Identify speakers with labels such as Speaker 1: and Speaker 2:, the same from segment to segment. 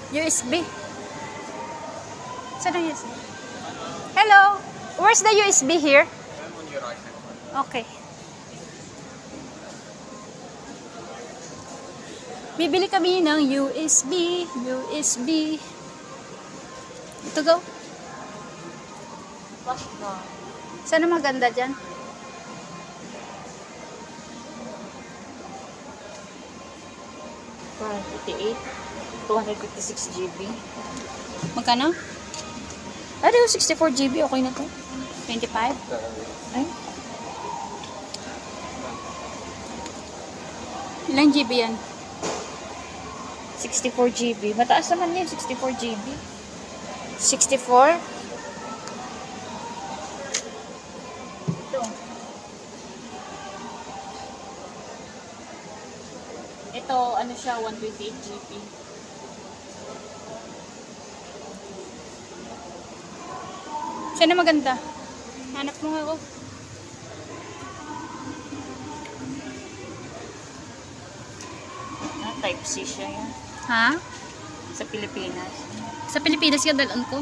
Speaker 1: USB. Saan ang USB? Hello! Where's the USB here?
Speaker 2: I'm on your right hand.
Speaker 1: Okay. Bibili kami ng USB. USB. Ito go. Saan ang maganda dyan?
Speaker 3: $58, 256 GB.
Speaker 1: Magkano? Ano, 64 GB. Okay na to. 25? Ay. Ilang GB yan?
Speaker 3: 64 GB. Mataas naman yun, 64 GB.
Speaker 1: 64?
Speaker 3: Ito. Ito, ano siya, 128 GB.
Speaker 1: Saan na maganda? Hanap mo nga ako.
Speaker 3: Type C siya yan.
Speaker 1: Ha?
Speaker 3: Sa Pilipinas.
Speaker 1: Sa Pilipinas ka dalon ko?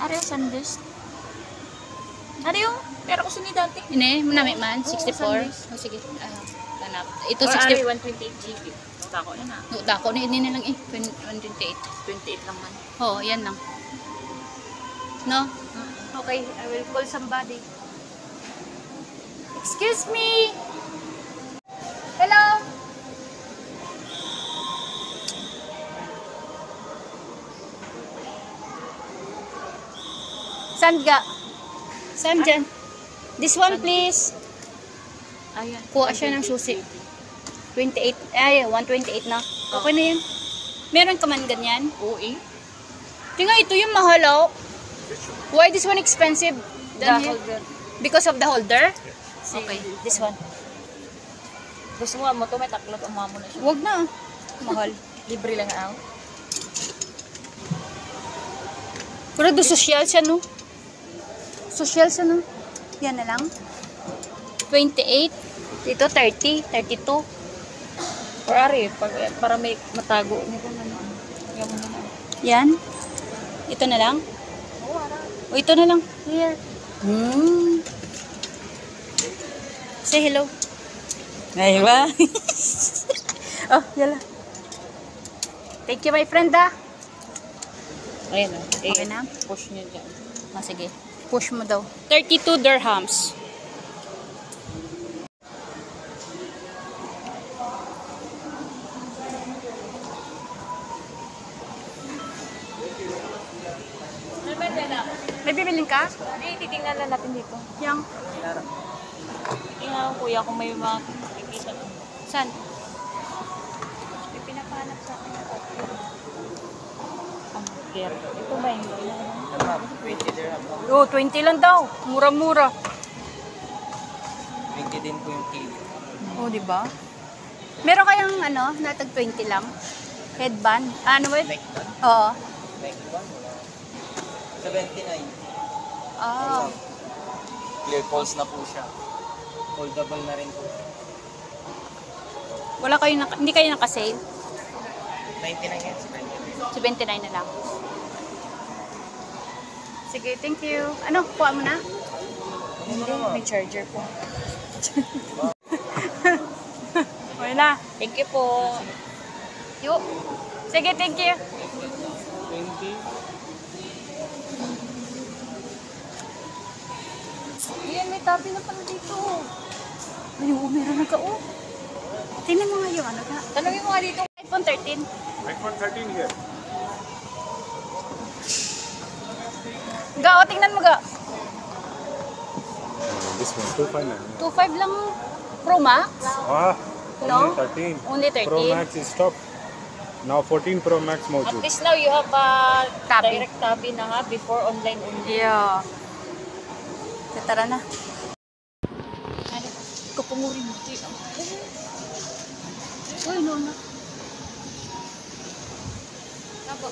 Speaker 3: Ariyo, Sandisk. Ariyo, pero ko sini dati.
Speaker 1: Hindi, manamit man. 64.
Speaker 3: Sandisk.
Speaker 1: Oh, sige. Hanap. Ito
Speaker 3: Or
Speaker 1: 60.
Speaker 3: Ariyo, 128 GB. Nuta ko na na.
Speaker 1: Nuta ko na hindi na lang 128.
Speaker 3: 28 lang man.
Speaker 1: Oo, yan lang. No? Okay, I will call somebody. Excuse me! Hello? Saan ka? Saan dyan? This one, please.
Speaker 3: Ayan.
Speaker 1: Kuha siya ng susi. 28. Ay, 128 na. Okay na yun. Meron ka man ganyan?
Speaker 3: Oo eh.
Speaker 1: Tingnan, ito yung mahal, oh. Why this one expensive?
Speaker 3: The holder.
Speaker 1: Because of the holder? Okay, this one.
Speaker 3: Gusto mo mo to, may taklot, umuha mo na siya.
Speaker 1: Wag na. Mahal.
Speaker 3: Libre lang ang.
Speaker 1: Pero do social siya, no? Social siya, no? Yan na lang. 28. Dito, 30. 32.
Speaker 3: Or ari, para may matago nito na ano. Yan mo na.
Speaker 1: Yan. Ito na lang.
Speaker 3: Oo, ara.
Speaker 1: O, ito na lang.
Speaker 3: Here.
Speaker 1: Say hello. Ay, ba? Oh, yala. Thank you, my friend, ah.
Speaker 3: Ayan o.
Speaker 1: Okay na?
Speaker 3: Push niyo dyan.
Speaker 1: Ah, sige. Push mo daw. 32 dirhams. May bibilin ka?
Speaker 3: Hindi, titingnan lang natin dito.
Speaker 1: Yang.
Speaker 3: Tingnan ko kuya kung may mga kikita.
Speaker 1: Saan?
Speaker 3: May pinapahanap sa akin. Ang care. Ito ba yung
Speaker 2: 20 dirham.
Speaker 1: Oh, 20 lang daw. Mura-mura.
Speaker 2: 20 din po yung kilo.
Speaker 1: Oh, di ba? Meron kayang ano, natag 20 lang? Headband? Ano ba?
Speaker 2: Neck band?
Speaker 1: Oo.
Speaker 2: Neck band? 79.
Speaker 1: Ah.
Speaker 2: Clear pulse na po siya. Foldable na rin po.
Speaker 1: Wala kayo hindi kayo naka-sale?
Speaker 2: 99 yan.
Speaker 1: 79 na lang. Sige, thank you. Ano, kuha mo na?
Speaker 3: Hindi, may charger po.
Speaker 1: Okay na.
Speaker 3: Thank you po.
Speaker 1: Yo. Sige, thank you.
Speaker 2: 20.
Speaker 1: Ayan, may tabi na pala dito. Ay, meron na ka, oh. Tingnan mo nga yung ano ka.
Speaker 3: Tanungin mo nga dito.
Speaker 1: iPhone 13.
Speaker 4: iPhone 13 here.
Speaker 1: Ga, o, tingnan mo ga.
Speaker 4: This one, 259.
Speaker 1: 2.5 lang Pro Max.
Speaker 4: Ah,
Speaker 1: No?
Speaker 4: only 13.
Speaker 1: Only 13.
Speaker 4: Pro Max is top. Now 14 Pro Max
Speaker 3: At
Speaker 4: mojud.
Speaker 3: least now you have a
Speaker 1: Tabi.
Speaker 3: direct tabi na nga before online only.
Speaker 1: Yeah. Tara na. Kapangurin mo. Uy, no na. Taba.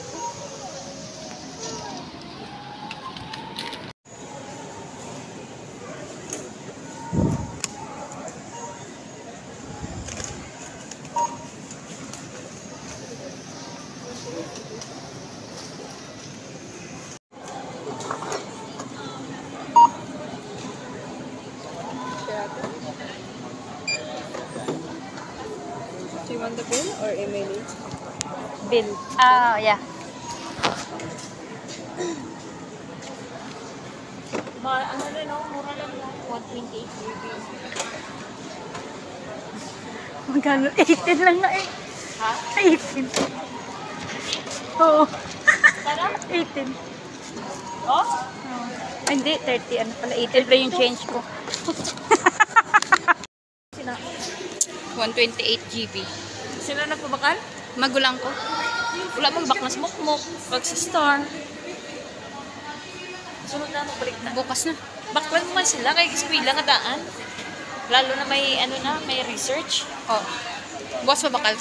Speaker 3: Emily. Bill.
Speaker 1: Ah, yeah.
Speaker 3: Ano rin, no? Mura lang lang. 128 GB.
Speaker 1: Magkano? 18 lang nga eh.
Speaker 3: Ha?
Speaker 1: 18. Oo.
Speaker 3: Sana?
Speaker 1: 18.
Speaker 3: Oh?
Speaker 1: Ay, hindi, 30. Ano pala, 18 pa yung change ko.
Speaker 3: Sina?
Speaker 1: 128 GB.
Speaker 3: Sila nagpabakal?
Speaker 1: Magulang ko.
Speaker 3: Wala mang baklas mukmuk. Pag sa star. Sunod na, balik na.
Speaker 1: Bukas na.
Speaker 3: Baklan mo man sila kay eskwela nga daan. Lalo na may ano na, may research.
Speaker 1: Oh. Bukas pa bakal.